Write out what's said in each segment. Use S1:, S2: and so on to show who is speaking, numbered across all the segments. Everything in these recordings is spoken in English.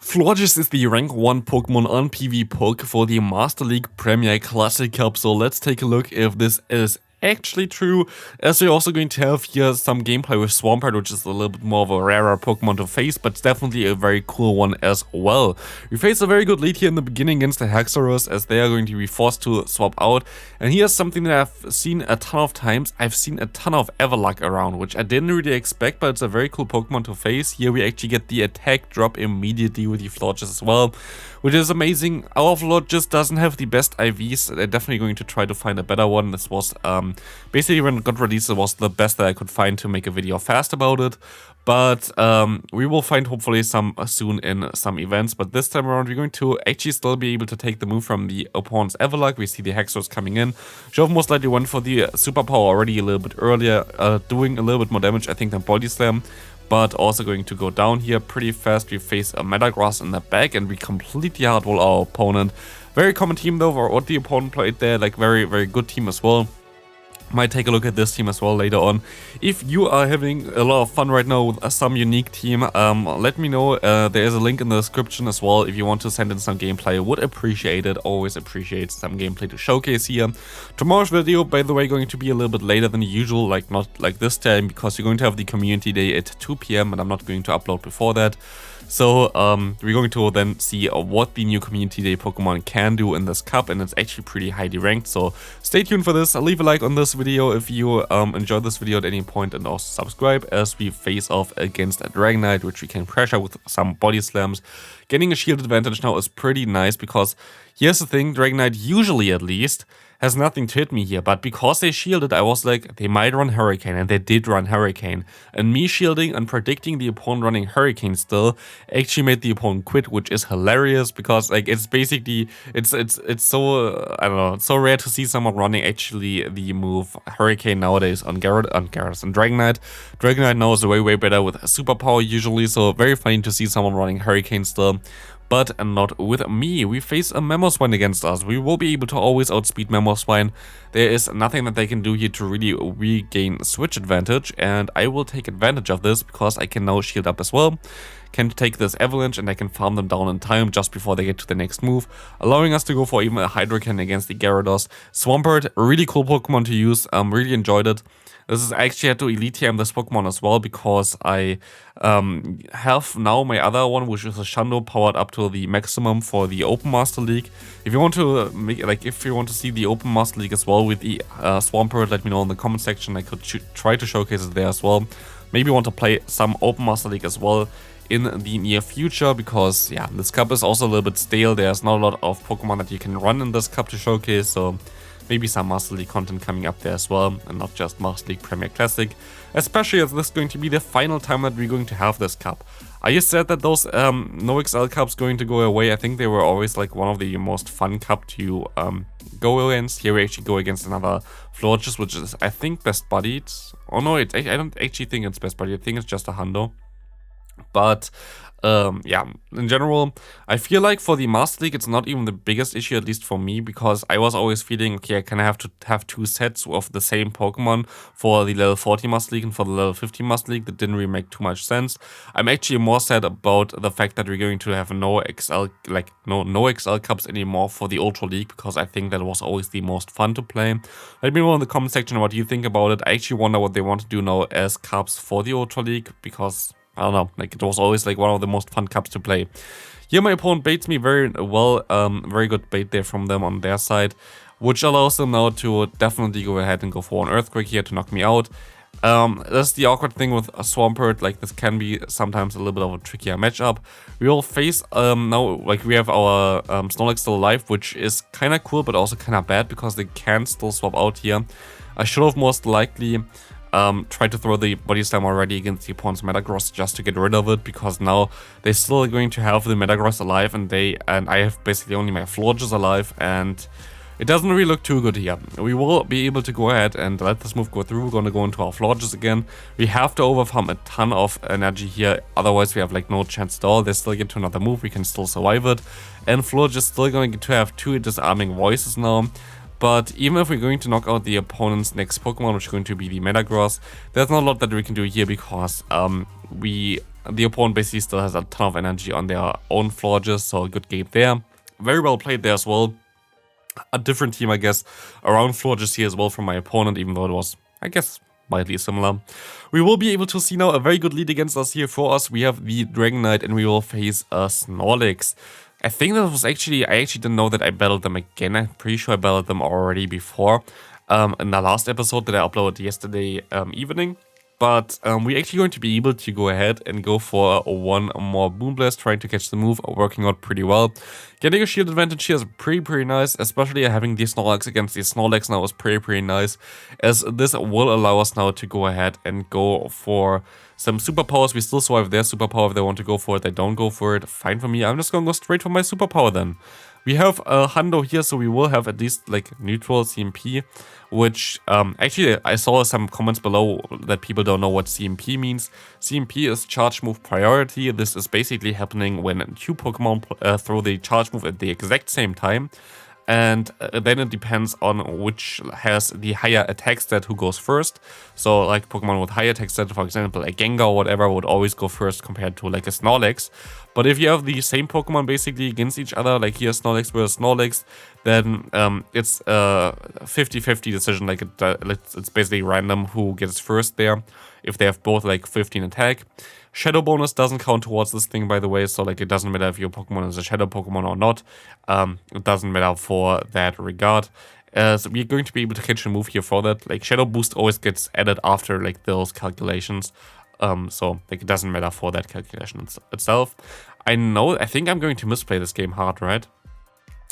S1: Florges is the rank 1 Pokemon on PvPoke for the Master League Premier Classic Cup, so let's take a look if this is actually true, as we're also going to have here some gameplay with Swampert, which is a little bit more of a rarer Pokemon to face, but it's definitely a very cool one as well. We face a very good lead here in the beginning against the Hexorus, as they are going to be forced to swap out, and here's something that I've seen a ton of times. I've seen a ton of Everluck around, which I didn't really expect, but it's a very cool Pokemon to face. Here we actually get the attack drop immediately with the Florges as well, which is amazing. Our Florges doesn't have the best IVs. They're definitely going to try to find a better one. This was basically when it got released, it was the best that I could find to make a video fast about it. But we will find hopefully some soon in some events. But this time around, we're going to actually still be able to take the move from the opponent's Everluck. We see the Hexorus coming in. Shove most likely went for the superpower already a little bit earlier, doing a little bit more damage, I think, than Body Slam. But also going to go down here pretty fast. We face a Metagross in the back, and we completely hardwall our opponent. Very common team though, or what the opponent played there, like very, very good team as well. Might take a look at this team as well later on. If you are having a lot of fun right now with some unique team, let me know. There is a link in the description as well if you want to send in some gameplay. Would appreciate it. Always appreciate some gameplay to showcase here. Tomorrow's video, by the way, going to be a little bit later than usual, like not like this time, because you're going to have the community day at 2 PM and I'm not going to upload before that. So we're going to then see what the new Community Day Pokemon can do in this cup, and it's actually pretty highly ranked, so stay tuned for this. Leave a like on this video if you enjoyed this video at any point, and also subscribe as we face off against a Dragonite, which we can pressure with some Body Slams. Getting a shield advantage now is pretty nice, because here's the thing, Dragonite usually at least has nothing to hit me here, but because they shielded, I was like, they might run Hurricane, and they did run Hurricane. And me shielding and predicting the opponent running Hurricane still actually made the opponent quit, which is hilarious, because like it's basically, it's so, I don't know, it's so rare to see someone running actually the move Hurricane nowadays on Gyarados and Dragonite. Dragonite now is way better with superpower usually, so very funny to see someone running Hurricane still. But not with me. We face a Mamoswine against us. We will be able to always outspeed Mamoswine. There is nothing that they can do here to really regain switch advantage, and I will take advantage of this because I can now shield up as well. Can take this Avalanche and I can farm them down in time just before they get to the next move, allowing us to go for even a Hydrocan against the Gyarados. Swampert, really cool Pokemon to use. Really enjoyed it. This is, I actually had to Elite TM this Pokemon as well, because I have now my other one, which is a Shando, powered up to the maximum for the Open Master League. If you want to make, like, if you want to see the Open Master League as well with the Swampert, let me know in the comment section. I could try to showcase it there as well. Maybe want to play some Open Master League as well in the near future, because yeah, this cup is also a little bit stale. There's not a lot of Pokemon that you can run in this cup to showcase, so maybe some Master League content coming up there as well, and not just Master League Premier Classic, especially as this is going to be the final time that we're going to have this cup. I just said that those no XL cups going to go away. I think they were always like one of the most fun cup to go against. Here we actually go against another Florges, which is, I think, best buddied. Oh no, I don't actually think it's best buddied. I think it's just a Hundo. But yeah, in general, I feel like for the Master League, it's not even the biggest issue, at least for me, because I was always feeling, okay, I kind of have to have two sets of the same Pokemon for the level 40 Master League and for the level 50 Master League. That didn't really make too much sense. I'm actually more sad about the fact that we're going to have no XL, like no XL cups anymore for the Ultra League, because I think that was always the most fun to play. Let me know in the comment section what you think about it. I actually wonder what they want to do now as cups for the Ultra League, because I don't know, like it was always like one of the most fun cups to play. Here my opponent baits me very well, very good bait there from them on their side, which allows them now to definitely go ahead and go for an Earthquake here to knock me out. That's the awkward thing with a Swampert, like this can be sometimes a little bit of a trickier matchup. We will face, now, like we have our Snorlax still alive, which is kind of cool but also kind of bad, because they can still swap out here. I should have most likely tried to throw the Body Slam already against the opponent's Metagross just to get rid of it, because now they're still going to have the Metagross alive, and I have basically only my Florges alive, and it doesn't really look too good here. We will be able to go ahead and let this move go through. We're going to go into our Florges again. We have to overfarm a ton of energy here, otherwise we have like no chance at all. They still get to another move, we can still survive it, and Florges is still going to have two disarming voices now. But even if we're going to knock out the opponent's next Pokemon, which is going to be the Metagross, there's not a lot that we can do here, because we The opponent basically still has a ton of energy on their own Florges, so a good game there. Very well played there as well. A different team, I guess, around Florges here as well from my opponent, even though it was, I guess, mildly similar. We will be able to see now a very good lead against us here. For us, we have the Dragon Knight and we will face a Snorlax. I think that was actually, I actually didn't know that I battled them again. I'm pretty sure I battled them already before in the last episode that I uploaded yesterday evening. But we're actually going to be able to go ahead and go for one more Moonblast, trying to catch the move, working out pretty well. Getting a shield advantage here is pretty nice, especially having the Snorlax against the Snorlax now is pretty nice, as this will allow us now to go ahead and go for some superpowers. We still survive their superpower. If they want to go for it, they don't go for it. Fine for me. I'm just going to go straight for my superpower then. We have a Hundo here, so we will have at least like neutral CMP, which actually I saw some comments below that people don't know what CMP means. CMP is charge move priority. This is basically happening when two Pokemon throw the charge move at the exact same time. And then it depends on which has the higher attack stat who goes first. So like Pokemon with higher attack stat, for example, like Gengar or whatever, would always go first compared to like a Snorlax. But if you have the same Pokemon basically against each other, like here Snorlax versus Snorlax, then it's a 50-50 decision. Like it's basically random who gets first there if they have both like 15 attack. Shadow bonus doesn't count towards this thing, by the way, so like it doesn't matter if your Pokemon is a Shadow Pokemon or not. It doesn't matter for that regard. So we're going to be able to catch a move here for that. Like Shadow Boost always gets added after like those calculations. So like it doesn't matter for that calculation itself. I think I'm going to misplay this game hard, right?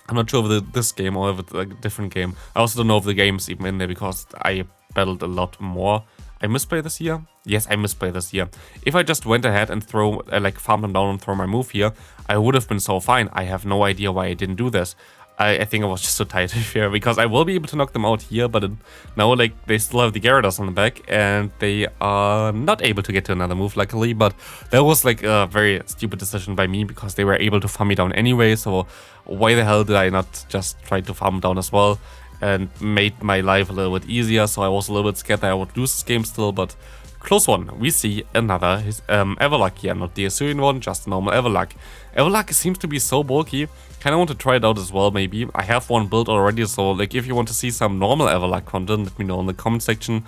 S1: I'm not sure if it's this game or if it's like a different game. I also don't know if the game's even in there because I battled a lot more. I misplay this here? Yes, I misplay this here. If I just went ahead and throw, like farm them down and throw my move here, I would have been so fine. I have no idea why I didn't do this. I think I was just so tired here because I will be able to knock them out here, but now like they still have the Gyarados on the back and they are not able to get to another move, luckily. But that was like a very stupid decision by me because they were able to farm me down anyway. So why the hell did I not just try to farm down as well? And made my life a little bit easier, so I was a little bit scared that I would lose this game still, but close one. We see another Everluck here, not the Assyrian one, just normal Everluck. Everluck seems to be so bulky, kinda want to try it out as well maybe. I have one built already, so like if you want to see some normal Everluck content, let me know in the comment section.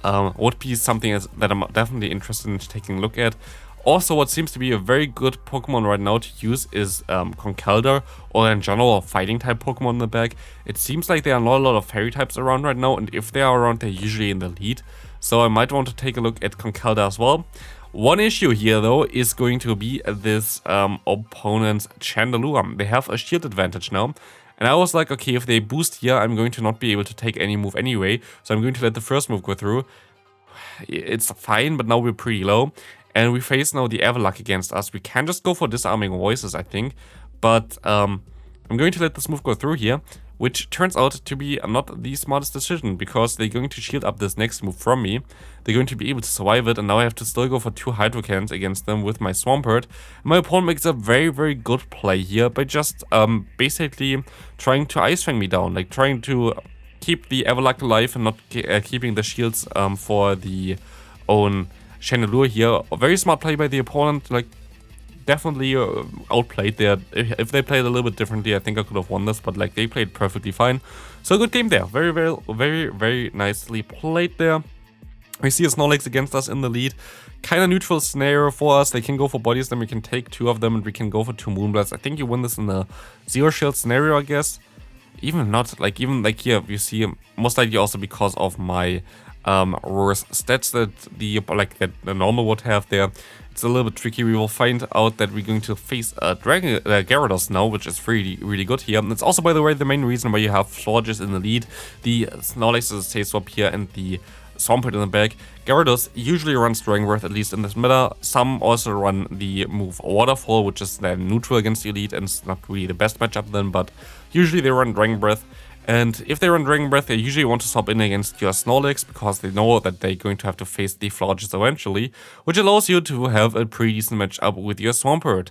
S1: Would be something that I'm definitely interested in taking a look at. Also, what seems to be a very good Pokemon right now to use is Conkeldurr, or in general, fighting type Pokemon in the back. It seems like there are not a lot of fairy types around right now, and if they are around, they're usually in the lead. So I might want to take a look at Conkeldurr as well. One issue here, though, is going to be this opponent's Chandelure. They have a shield advantage now. And I was like, okay, if they boost here, I'm going to not be able to take any move anyway. So I'm going to let the first move go through. It's fine, but now we're pretty low. And we face now the Everluck against us. We can just go for Disarming Voices, I think. But I'm going to let this move go through here, which turns out to be not the smartest decision, because they're going to shield up this next move from me. They're going to be able to survive it, and now I have to still go for 2 Hydro Cannons against them with my Swampert. My opponent makes a very good play here by just basically trying to Ice Fang me down, like trying to keep the Everluck alive and not keeping the shields for the own Chandelure here. A very smart play by the opponent, like definitely outplayed there. If they played a little bit differently, I think I could have won this, but like they played perfectly fine. So good game there. Very nicely played there. We see a Snorlax against us in the lead. Kind of neutral scenario for us. They can go for bodies, then we can take 2 of them and we can go for 2 Moonblasts. I think you win this in a 0 shield scenario, I guess. Even here, you see most likely also because of my worse stats that the normal would have there. It's a little bit tricky. We will find out that we're going to face a Gyarados now, which is really good here. And it's also, by the way, the main reason why you have Florges in the lead, the Snorlax is a safe swap here, and the Swampert in the back. Gyarados usually runs Dragon Breath, at least in this meta. Some also run the move Waterfall, which is then neutral against Elite, and it's not really the best matchup then, but usually they run Dragon Breath. And if they run Dragon Breath, they usually want to swap in against your Snorlax, because they know that they're going to have to face the Florges eventually, which allows you to have a pretty decent matchup with your Swampert.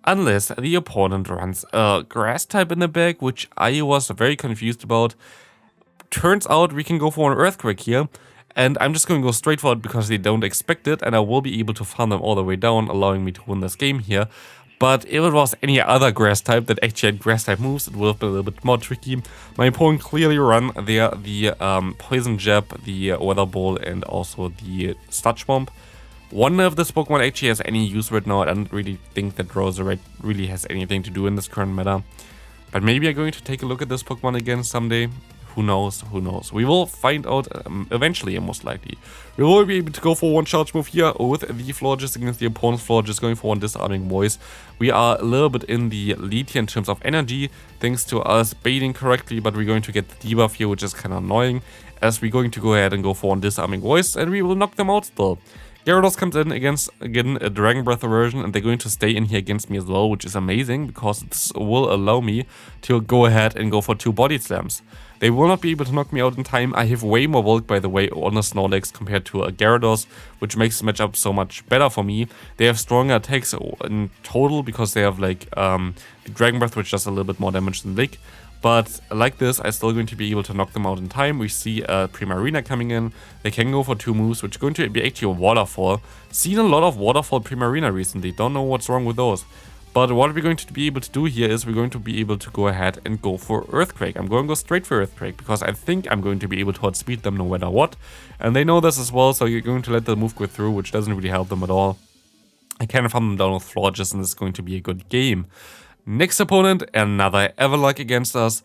S1: Unless the opponent runs a Grass type in the back, which I was very confused about. Turns out we can go for an Earthquake here, And I'm just going to go straight for it because they don't expect it, and I will be able to farm them all the way down, allowing me to win this game here. But if it was any other grass type that actually had grass type moves, it would have been a little bit more tricky. My opponent clearly run there the Poison Jab, the Weather Ball, and also the Sludge Bomb. Wonder if this Pokemon actually has any use right now. I don't really think that Roserade really has anything to do in this current meta. But maybe I'm going to take a look at this Pokemon again someday. Who knows, who knows. We will find out eventually, most likely. We will be able to go for one charge move here with the Florges against the opponent's Florges, going for one disarming voice. We are a little bit in the lead here in terms of energy, thanks to us baiting correctly, but we're going to get the debuff here, which is kind of annoying, as we're going to go ahead and go for one disarming voice, and we will knock them out still. Gyarados comes in against, again, a Dragon Breath version, and they're going to stay in here against me as well, which is amazing, because this will allow me to go ahead and go for 2 Body Slams. They will not be able to knock me out in time. I have way more bulk, by the way, on a Snorlax compared to a Gyarados, which makes the matchup so much better for me. They have stronger attacks in total, because they have, like, the Dragon Breath, which does a little bit more damage than Lick. But like this, I'm still going to be able to knock them out in time. We see a Primarina coming in. They can go for 2 moves, which is going to be actually a Waterfall. Seen a lot of Waterfall Primarina recently. Don't know what's wrong with those. But what we're going to be able to do here is we're going to be able to go ahead and go for Earthquake. I'm going to go straight for Earthquake because I think I'm going to be able to outspeed them no matter what. And they know this as well, so you're going to let the move go through, which doesn't really help them at all. I can farm them down with Florges, and this is going to be a good game. Next opponent, another Everluck against us.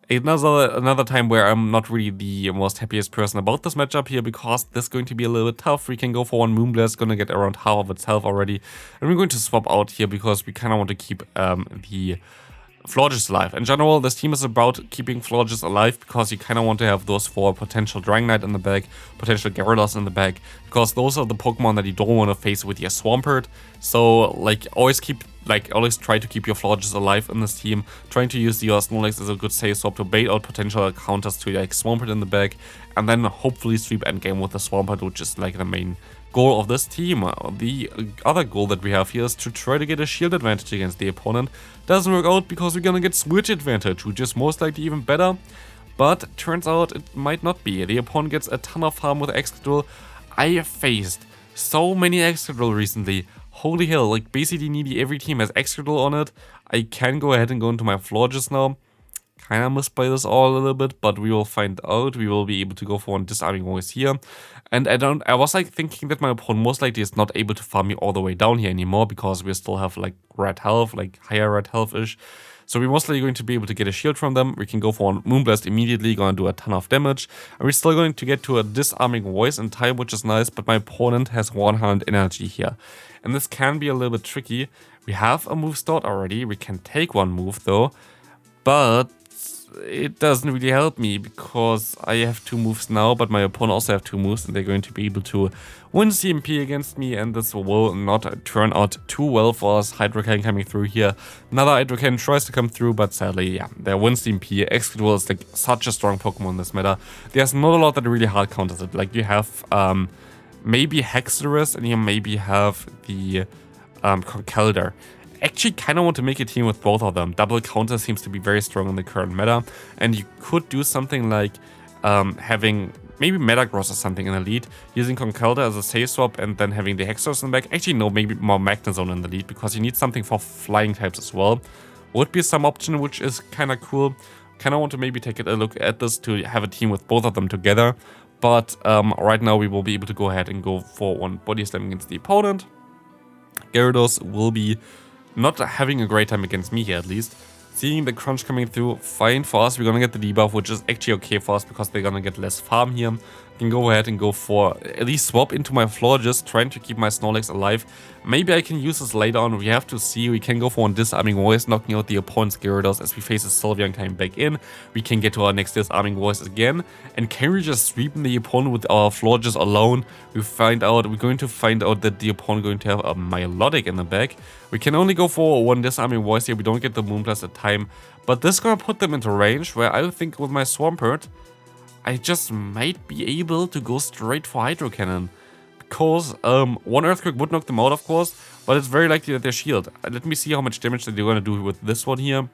S1: Another time where I'm not really the most happiest person about this matchup here, because this is going to be a little bit tough. We can go for one Moonblast, gonna get around half of its health already. And we're going to swap out here because we kind of want to keep the Florges alive. In general, this team is about keeping Florges alive because you kind of want to have those 4 potential Dragonite in the back, potential Gyarados in the back, because those are the Pokemon that you don't want to face with your Swampert. So, like, always try to keep your Florges alive in this team, trying to use your Snorlax as a good save swap to bait out potential counters to like Swampert in the back, and then hopefully sweep endgame with the Swampert, which is like the main goal of this team. The other goal that we have here is to try to get a shield advantage against the opponent. Doesn't work out because we're gonna get switch advantage, which is most likely even better, but turns out it might not be. The opponent gets a ton of farm with Excadrill. I have faced so many Excadrill recently. Holy hell, like basically nearly every team has Excadrill on it. I can go ahead and go into my Florges now. Kinda misplay this all a little bit, but we will find out. We will be able to go for one disarming voice here. And I was like thinking that my opponent most likely is not able to farm me all the way down here anymore, because we still have like red health, like higher red health-ish. So we're mostly going to be able to get a shield from them. We can go for one Moonblast immediately, gonna do a ton of damage. And we're still going to get to a disarming voice in time, which is nice, but my opponent has 100 energy here. And this can be a little bit tricky. We have a move start already. We can take one move though, but it doesn't really help me because I have 2 moves now, but my opponent also have 2 moves, and they're going to be able to win CMP against me, and this will not turn out too well for us. Hydro Cannon coming through here. Another Hydro Cannon tries to come through, but sadly, yeah, they win CMP. Excadrill is like such a strong Pokemon in this meta. There's not a lot that really hard counters it. Like you have maybe Hexorus, and you maybe have the Conkeldurr. Actually kind of want to make a team with both of them. Double counter seems to be very strong in the current meta, and you could do something like having maybe Metagross or something in the lead, using Conkeldurr as a save swap, and then having the Hexorus in the back. Actually no, maybe more Magnezone in the lead, because you need something for flying types as well. Would be some option, which is kind of cool. Kind of want to maybe take a look at this to have a team with both of them together. But right now we will be able to go ahead and go for one Body Slam against the opponent. Gyarados will be not having a great time against me here, at least. Seeing the crunch coming through, fine for us. We're gonna get the debuff, which is actually okay for us because they're gonna get less farm here. I can go ahead and go for at least swap into my Florges, trying to keep my Snorlax alive. Maybe I can use this later on. We have to see. We can go for one disarming voice, knocking out the opponent's Gyarados as we face a Sylveon coming back in. We can get to our next disarming voice again. And can we just sweep the opponent with our Florges alone? We're going to find out that the opponent is going to have a Milotic in the back. We can only go for one disarming voice here. We don't get the Moonblast at time. But this is going to put them into range where I think with my Swampert, I just might be able to go straight for Hydro Cannon. Because one Earthquake would knock them out, of course, but it's very likely that they're shield. Let me see how much damage that they're going to do with this one here.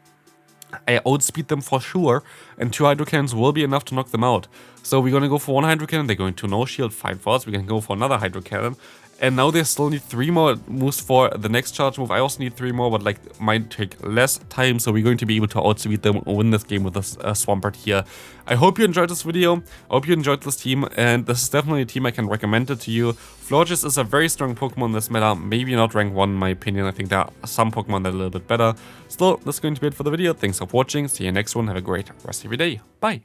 S1: I outspeed them for sure, and 2 Hydro Cannons will be enough to knock them out. So we're gonna go for 1 Hydro Cannon, they're going to no shield, fine for us, we can go for another Hydro Cannon. And now they still need 3 more moves for the next charge move. I also need 3 more, but like might take less time, so we're going to be able to outspeed them and win this game with this Swampert here. I hope you enjoyed this video, I hope you enjoyed this team, and this is definitely a team I can recommend it to you. Florges is a very strong Pokemon in this meta, maybe not rank 1 in my opinion. I think there are some Pokemon that are a little bit better. Still, this is going to be it for the video. Thanks for watching, see you next one, have a great rest of your day, bye!